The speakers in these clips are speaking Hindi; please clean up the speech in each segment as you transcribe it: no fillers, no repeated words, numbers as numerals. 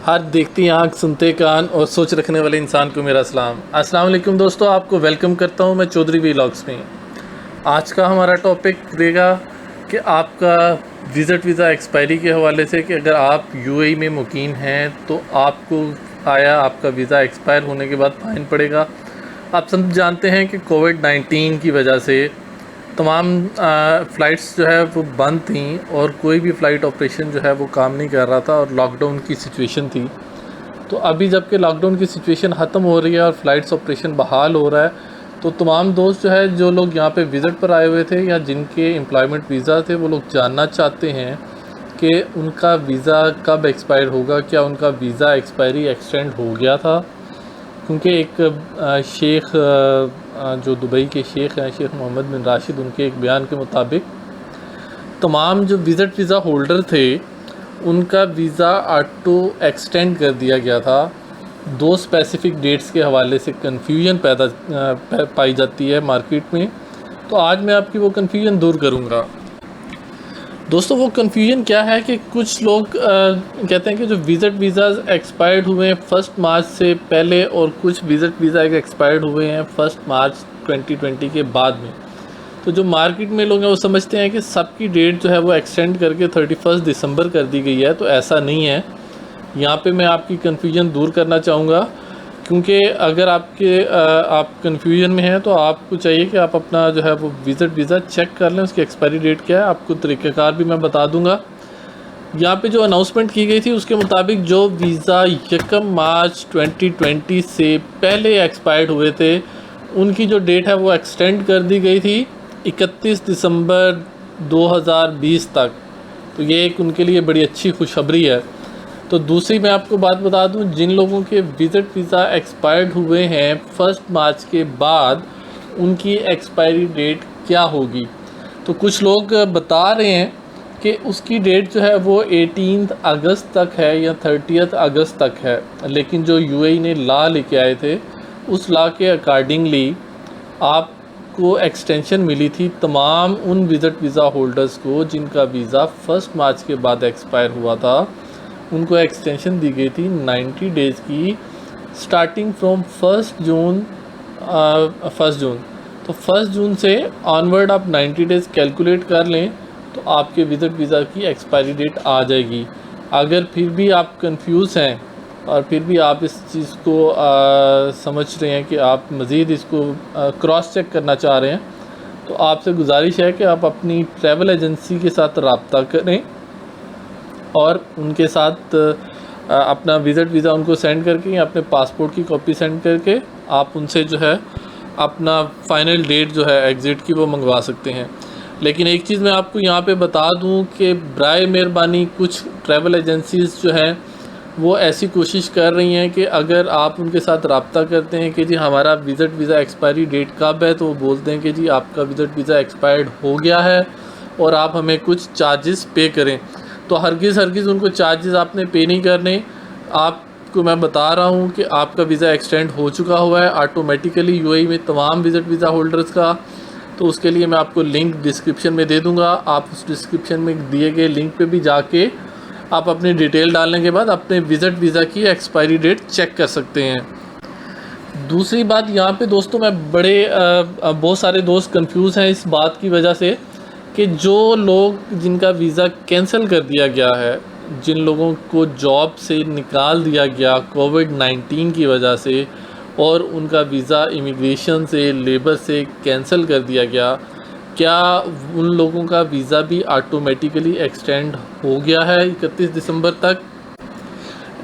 हर देखती आँख, सुनते कान और सोच रखने वाले इंसान को मेरा सलाम। अस्सलाम वालेकुम दोस्तों, आपको वेलकम करता हूँ मैं चौधरी व्लॉग्स में। आज का हमारा टॉपिक रहेगा कि आपका विज़िट वीज़ा एक्सपायरी के हवाले से, कि अगर आप यूएई में मुकीम हैं तो आपको आपका वीज़ा एक्सपायर होने के बाद फ़ाइन पड़ेगा। आप सब जानते हैं कि कोविड-19 की वजह से तमाम फ़्लाइट्स जो है वो बंद थीं और कोई भी फ़्लाइट ऑपरेशन जो है वो काम नहीं कर रहा था और लॉकडाउन की सिचुएशन थी। तो अभी जबकि लॉकडाउन की सिचुएशन ख़त्म हो रही है और फ़्लाइट्स ऑपरेशन बहाल हो रहा है, तो तमाम दोस्त जो है जो लोग यहाँ पे विज़िट पर आए हुए थे या जिनके एम्प्लॉयमेंट वीज़ा थे, वो लोग जानना चाहते हैं कि उनका वीज़ा कब एक्सपायर होगा, क्या उनका वीज़ा एक्सपायरी एक्सटेंड हो गया था। क्योंकि एक शेख जो दुबई के शेख हैं, शेख मोहम्मद बिन राशिद, उनके एक बयान के मुताबिक तमाम जो विज़िट वीज़ा होल्डर थे उनका वीज़ा ऑटो एक्सटेंड कर दिया गया था। दो स्पेसिफ़िक डेट्स के हवाले से कन्फ्यूजन पाई जाती है मार्केट में, तो आज मैं आपकी वो कन्फ्यूजन दूर करूँगा। दोस्तों, वो कन्फ्यूजन क्या है कि कुछ लोग कहते हैं कि जो विज़िट वीज़ाज़ एक्सपायर्ड हुए हैं 1 मार्च से पहले और कुछ विज़िट वीज़ा एक्सपायर्ड हुए हैं 1 मार्च 2020 के बाद में। तो जो मार्केट में लोग हैं वो समझते हैं कि सबकी डेट जो है वो एक्सटेंड करके 31 दिसंबर कर दी गई है, तो ऐसा नहीं है। यहाँ पे मैं आपकी कन्फ्यूजन दूर करना चाहूँगा, क्योंकि अगर आप कन्फ्यूजन में हैं तो आपको चाहिए कि आप अपना जो है वो विज़िट वीज़ा चेक कर लें, उसकी एक्सपायरी डेट क्या है। आपको तरीक़ाकार भी मैं बता दूंगा। यहाँ पे जो अनाउंसमेंट की गई थी उसके मुताबिक जो वीज़ा 1 मार्च 2020 से पहले एक्सपायर्ड हुए थे उनकी जो डेट है वो एक्सटेंड कर दी गई थी 31 दिसंबर 2020 तक। तो ये एक उनके लिए बड़ी अच्छी खुशखबरी है। तो दूसरी मैं आपको बात बता दूं, जिन लोगों के विज़िट वीज़ा एक्सपायर्ड हुए हैं 1 मार्च के बाद, उनकी एक्सपायरी डेट क्या होगी। तो कुछ लोग बता रहे हैं कि उसकी डेट जो है वो 18 अगस्त तक है या 30 अगस्त तक है, लेकिन जो यूएई ने लॉ लेके आए थे उस लॉ के अकॉर्डिंगली आपको एक्सटेंशन मिली थी तमाम उन विज़िट वीज़ा होल्डर्स को जिनका वीज़ा 1 मार्च के बाद एक्सपायर हुआ था। उनको एक्सटेंशन दी गई थी 90 डेज़ की, स्टार्टिंग फ्रॉम 1 जून। तो 1 जून से ऑनवर्ड आप 90 डेज़ कैलकुलेट कर लें तो आपके विज़िट वीज़ा की एक्सपायरी डेट आ जाएगी। अगर फिर भी आप कंफ्यूज हैं और फिर भी आप इस चीज़ को समझ रहे हैं कि आप मज़ीद इसको क्रॉस चेक करना चाह रहे हैं, तो आपसे गुजारिश है कि आप अपनी ट्रैवल एजेंसी के साथ रब्ता करें और उनके साथ अपना विज़िट वीज़ा उनको सेंड करके या अपने पासपोर्ट की कॉपी सेंड करके आप उनसे जो है अपना फ़ाइनल डेट जो है एग्ज़िट की वो मंगवा सकते हैं। लेकिन एक चीज़ मैं आपको यहाँ पे बता दूँ कि बराए मेहरबानी कुछ ट्रैवल एजेंसीज़ जो हैं वो ऐसी कोशिश कर रही हैं कि अगर आप उनके साथ रब्ता करते हैं कि जी हमारा विज़िट वीज़ा एक्सपायरी डेट कब है, तो वो बोलते हैं कि जी आपका विज़िट वीज़ा एक्सपायर्ड हो गया है और आप हमें कुछ चार्जेस पे करें। तो हरगिज़ उनको चार्जेस आपने पे नहीं करने। आपको मैं बता रहा हूँ कि आपका वीज़ा एक्सटेंड हो चुका हुआ है ऑटोमेटिकली यूएई में तमाम विज़िट वीज़ा होल्डर्स का। तो उसके लिए मैं आपको लिंक डिस्क्रिप्शन में दे दूँगा। आप उस डिस्क्रिप्शन में दिए गए लिंक पे भी जाके आप अपनी डिटेल डालने के बाद अपने विज़िट वीज़ा की एक्सपायरी डेट चेक कर सकते हैं। दूसरी बात यहाँ पे दोस्तों, मैं बहुत सारे दोस्त कंफ्यूज हैं इस बात की वजह से कि जो लोग जिनका वीज़ा कैंसिल कर दिया गया है, जिन लोगों को जॉब से निकाल दिया गया कोविड-19 की वजह से और उनका वीज़ा इमिग्रेशन से लेबर से कैंसिल कर दिया गया, क्या उन लोगों का वीज़ा भी ऑटोमेटिकली एक्सटेंड हो गया है 31 दिसंबर तक?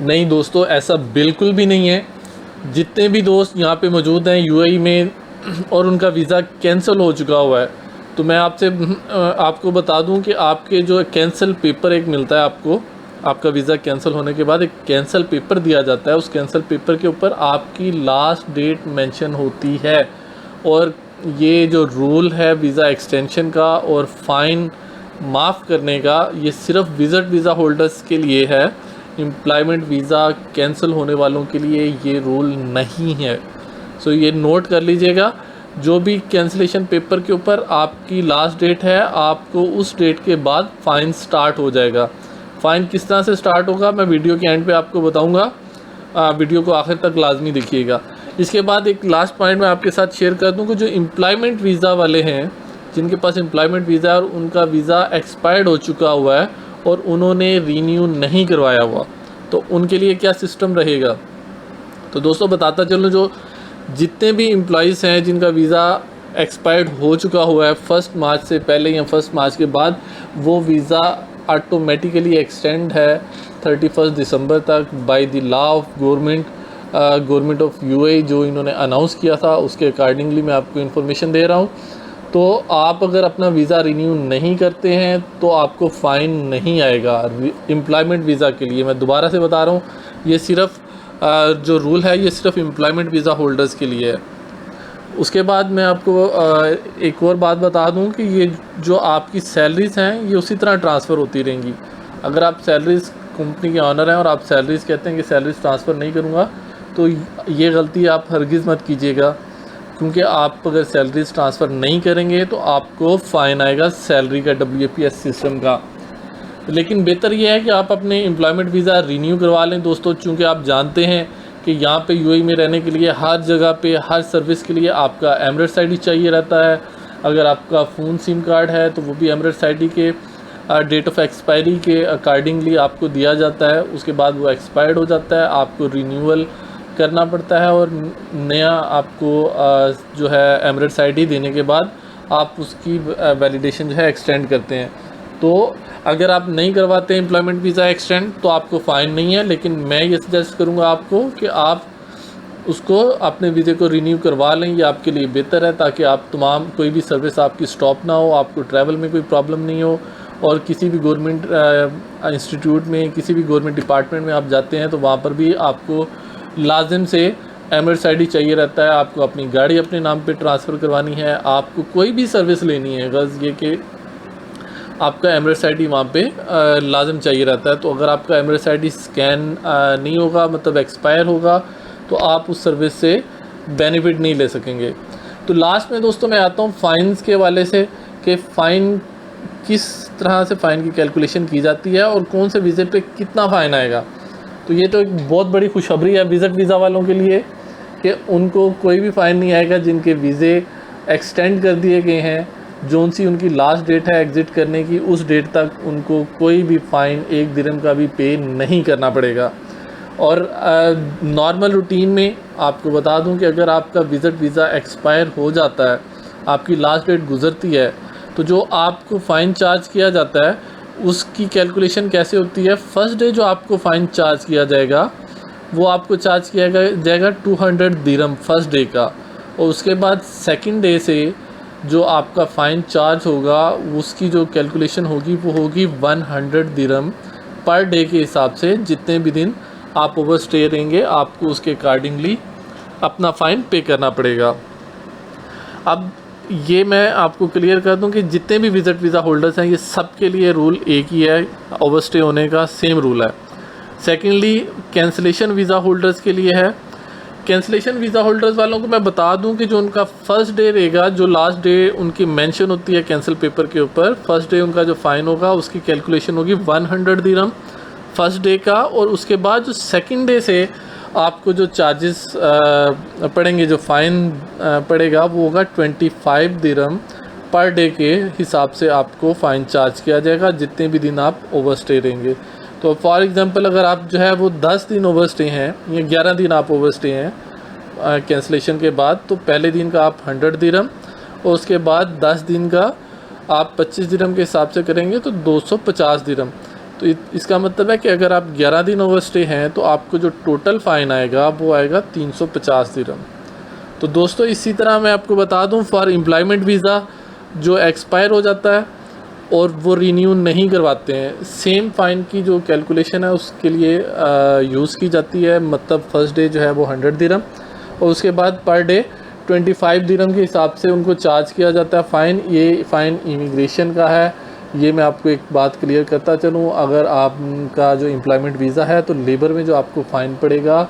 नहीं दोस्तों, ऐसा बिल्कुल भी नहीं है। जितने भी दोस्त यहाँ पे मौजूद हैं यूएई में और उनका वीज़ा कैंसिल हो चुका हुआ है, तो मैं आपको बता दूं कि आपके जो कैंसिल पेपर एक मिलता है आपको, आपका वीज़ा कैंसिल होने के बाद एक कैंसिल पेपर दिया जाता है। उस कैंसिल पेपर के ऊपर आपकी लास्ट डेट मेंशन होती है। और ये जो रूल है वीज़ा एक्सटेंशन का और फ़ाइन माफ़ करने का, ये सिर्फ विज़िट वीज़ा होल्डर्स के लिए है। एम्प्लॉयमेंट वीज़ा कैंसिल होने वालों के लिए ये रूल नहीं है। सो ये नोट कर लीजिएगा। जो भी कैंसिलेशन पेपर के ऊपर आपकी लास्ट डेट है, आपको उस डेट के बाद फ़ाइन स्टार्ट हो जाएगा। फ़ाइन किस तरह से स्टार्ट होगा मैं वीडियो के एंड पे आपको बताऊंगा, वीडियो को आखिर तक लाजमी देखिएगा। इसके बाद एक लास्ट पॉइंट मैं आपके साथ शेयर कर दूं कि जो एम्प्लॉयमेंट वीज़ा वाले हैं, जिनके पास एम्प्लॉयमेंट वीज़ा और उनका वीज़ा एक्सपायर्ड हो चुका हुआ है और उन्होंने रीन्यू नहीं करवाया हुआ, तो उनके लिए क्या सिस्टम रहेगा। तो दोस्तों बताता चलूँ, जो जितने भी एम्प्लॉइज़ हैं जिनका वीज़ा एक्सपायर्ड हो चुका हुआ है 1 मार्च से पहले या 1 मार्च के बाद, वो वीज़ा ऑटोमेटिकली एक्सटेंड है 31 दिसंबर तक by the law of government of UAE, जो इन्होंने अनाउंस किया था उसके अकॉर्डिंगली मैं आपको इन्फॉर्मेशन दे रहा हूँ। तो आप अगर अपना वीज़ा रिन्यू नहीं करते हैं तो आपको फ़ाइन नहीं आएगा एम्प्लॉयमेंट वीज़ा के लिए। मैं दोबारा से बता रहा हूँ, ये सिर्फ जो रूल है ये सिर्फ एम्प्लॉयमेंट वीज़ा होल्डर्स के लिए है। उसके बाद मैं आपको एक और बात बता दूं कि ये जो आपकी सैलरीज़ हैं ये उसी तरह ट्रांसफ़र होती रहेंगी। अगर आप सैलरीज़ कंपनी के ऑनर हैं और आप सैलरीज़ कहते हैं कि सैलरीज़ ट्रांसफ़र नहीं करूंगा, तो ये गलती आप हरगिज़ मत कीजिएगा, क्योंकि आप अगर सैलरीज़ ट्रांसफ़र नहीं करेंगे तो आपको फ़ाइन आएगा सैलरी का, WPS सिस्टम का। लेकिन बेहतर ये है कि आप अपने एम्प्लॉयमेंट वीज़ा रीन्यू करवा लें दोस्तों, चूँकि आप जानते हैं कि यहाँ पे यूएई में रहने के लिए हर जगह पे हर सर्विस के लिए आपका एमिरेट्स आईडी चाहिए रहता है। अगर आपका फ़ोन सिम कार्ड है तो वो भी एमिरेट्स आईडी के डेट ऑफ एक्सपायरी के अकॉर्डिंगली आपको दिया जाता है। उसके बाद वो एक्सपायर्ड हो जाता है, आपको रिन्यूअल करना पड़ता है और नया आपको जो है एमिरेट्स आईडी देने के बाद आप उसकी वैलिडेशन जो है एक्सटेंड करते हैं। तो अगर आप नहीं करवाते एम्प्लॉयमेंट वीज़ा एक्सटेंड तो आपको फ़ाइन नहीं है, लेकिन मैं ये सजेस्ट करूँगा आपको कि आप उसको अपने वीज़े को रिन्यू करवा लें। ये आपके लिए बेहतर है, ताकि आप तमाम कोई भी सर्विस आपकी स्टॉप ना हो, आपको ट्रैवल में कोई प्रॉब्लम नहीं हो। और किसी भी गवर्नमेंट इंस्टीट्यूट में, किसी भी गवर्नमेंट डिपार्टमेंट में आप जाते हैं तो वहाँ पर भी आपको लाजिम से एमिरेट्स आईडी चाहिए रहता है। आपको अपनी गाड़ी अपने नाम पे ट्रांसफ़र करवानी है, आपको कोई भी सर्विस लेनी है, गर्ज़ ये कि आपका एमिरेट्स आईडी वहाँ पे लाजिम चाहिए रहता है। तो अगर आपका एमिरेट्स आईडी स्कैन नहीं होगा, मतलब एक्सपायर होगा, तो आप उस सर्विस से बेनिफिट नहीं ले सकेंगे। तो लास्ट में दोस्तों मैं आता हूँ फ़ाइन्स के वाले से, कि फ़ाइन किस तरह से फ़ाइन की कैलकुलेशन की जाती है और कौन से वीज़े पे कितना फ़ाइन आएगा। तो ये तो एक बहुत बड़ी खुशखबरी है विज़िट वीज़ा वालों के लिए कि उनको कोई भी फ़ाइन नहीं आएगा जिनके वीज़े एक्सटेंड कर दिए गए हैं। जोन सी उनकी लास्ट डेट है एग्ज़िट करने की, उस डेट तक उनको कोई भी फ़ाइन 1 दिरहम का भी पे नहीं करना पड़ेगा। और नॉर्मल रूटीन में आपको बता दूं कि अगर आपका विज़िट वीज़ा एक्सपायर हो जाता है, आपकी लास्ट डेट गुज़रती है, तो जो आपको फ़ाइन चार्ज किया जाता है उसकी कैलकुलेशन कैसे होती है। फ़र्स्ट डे जो आपको फ़ाइन चार्ज किया जाएगा वो आपको चार्ज किया जाएगा 200 दिरहम फ़र्स्ट डे का, और उसके बाद सेकंड डे से जो आपका फ़ाइन चार्ज होगा उसकी जो कैलकुलेशन होगी वो होगी 100 दिरहम पर डे के हिसाब से। जितने भी दिन आप ओवर स्टे रहेंगे आपको उसके अकॉर्डिंगली अपना फ़ाइन पे करना पड़ेगा। अब ये मैं आपको क्लियर कर दूं कि जितने भी विज़िट वीज़ा होल्डर्स हैं ये सब के लिए रूल एक ही है, ओवर स्टे होने का सेम रूल है। सेकेंडली कैंसिलेशन वीज़ा होल्डर्स के लिए है। कैंसिलेशन वीज़ा होल्डर्स वालों को मैं बता दूं कि जो उनका फ़र्स्ट डे रहेगा, जो लास्ट डे उनकी मेंशन होती है कैंसिल पेपर के ऊपर, फ़र्स्ट डे उनका जो फ़ाइन होगा उसकी कैलकुलेशन होगी 100 दिरहम फ़र्स्ट डे का, और उसके बाद जो सेकंड डे से आपको जो चार्जेस पड़ेंगे, जो फ़ाइन पड़ेगा वो होगा 25 दिरहम पर डे के हिसाब से आपको फ़ाइन चार्ज किया जाएगा जितने भी दिन आप ओवर स्टे रहेंगे। तो फॉर एग्ज़ाम्पल अगर आप जो है वो 10 दिन ओवर स्टे हैं या 11 दिन आप ओवर स्टे हैं कैंसिलेशन के बाद, तो पहले दिन का आप 100 दिरहम और उसके बाद 10 दिन का आप 25 दिरहम के हिसाब से करेंगे तो 250 दिरहम। तो इसका मतलब है कि अगर आप 11 दिन ओवर स्टे हैं तो आपको जो टोटल फ़ाइन आएगा वो आएगा 350 दिरहम। तो दोस्तों इसी तरह मैं आपको बता दूं, फॉर एम्प्लॉयमेंट वीज़ा जो एक्सपायर हो जाता है और वो रीन्यू नहीं करवाते हैं, सेम फ़ाइन की जो कैलकुलेशन है उसके लिए यूज़ की जाती है। मतलब फ़र्स्ट डे जो है वो 100 दिरहम और उसके बाद पर डे 25 दिरहम के हिसाब से उनको चार्ज किया जाता है फ़ाइन। ये फ़ाइन इमिग्रेशन का है। ये मैं आपको एक बात क्लियर करता चलूँ, अगर आपका जो एम्प्लॉयमेंट वीज़ा है तो लेबर में जो आपको फ़ाइन पड़ेगा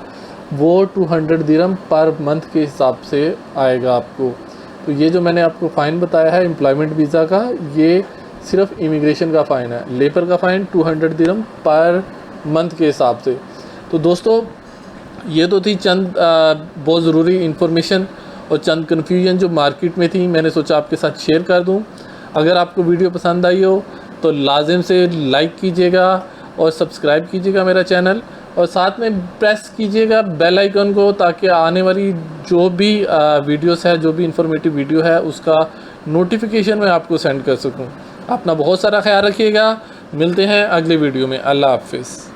वो 200 दिरहम पर मंथ के हिसाब से आएगा आपको। तो ये जो मैंने आपको फ़ाइन बताया है एम्प्लॉयमेंट वीज़ा का, ये सिर्फ इमिग्रेशन का फ़ाइन है। लेबर का फ़ाइन 200 दिरहम पर मंथ के हिसाब से। तो दोस्तों ये तो थी चंद बहुत ज़रूरी इन्फॉर्मेशन और चंद कन्फ्यूजन जो मार्केट में थी, मैंने सोचा आपके साथ शेयर कर दूं। अगर आपको वीडियो पसंद आई हो तो लाजिम से लाइक कीजिएगा और सब्सक्राइब कीजिएगा मेरा चैनल, और साथ में प्रेस कीजिएगा बेल आइकन को, ताकि आने वाली जो भी वीडियोस है, जो भी इंफॉर्मेटिव वीडियो है, उसका नोटिफिकेशन मैं आपको सेंड कर सकूं। अपना बहुत सारा ख्याल रखिएगा। मिलते हैं अगले वीडियो में। अल्लाह हाफ़िज़।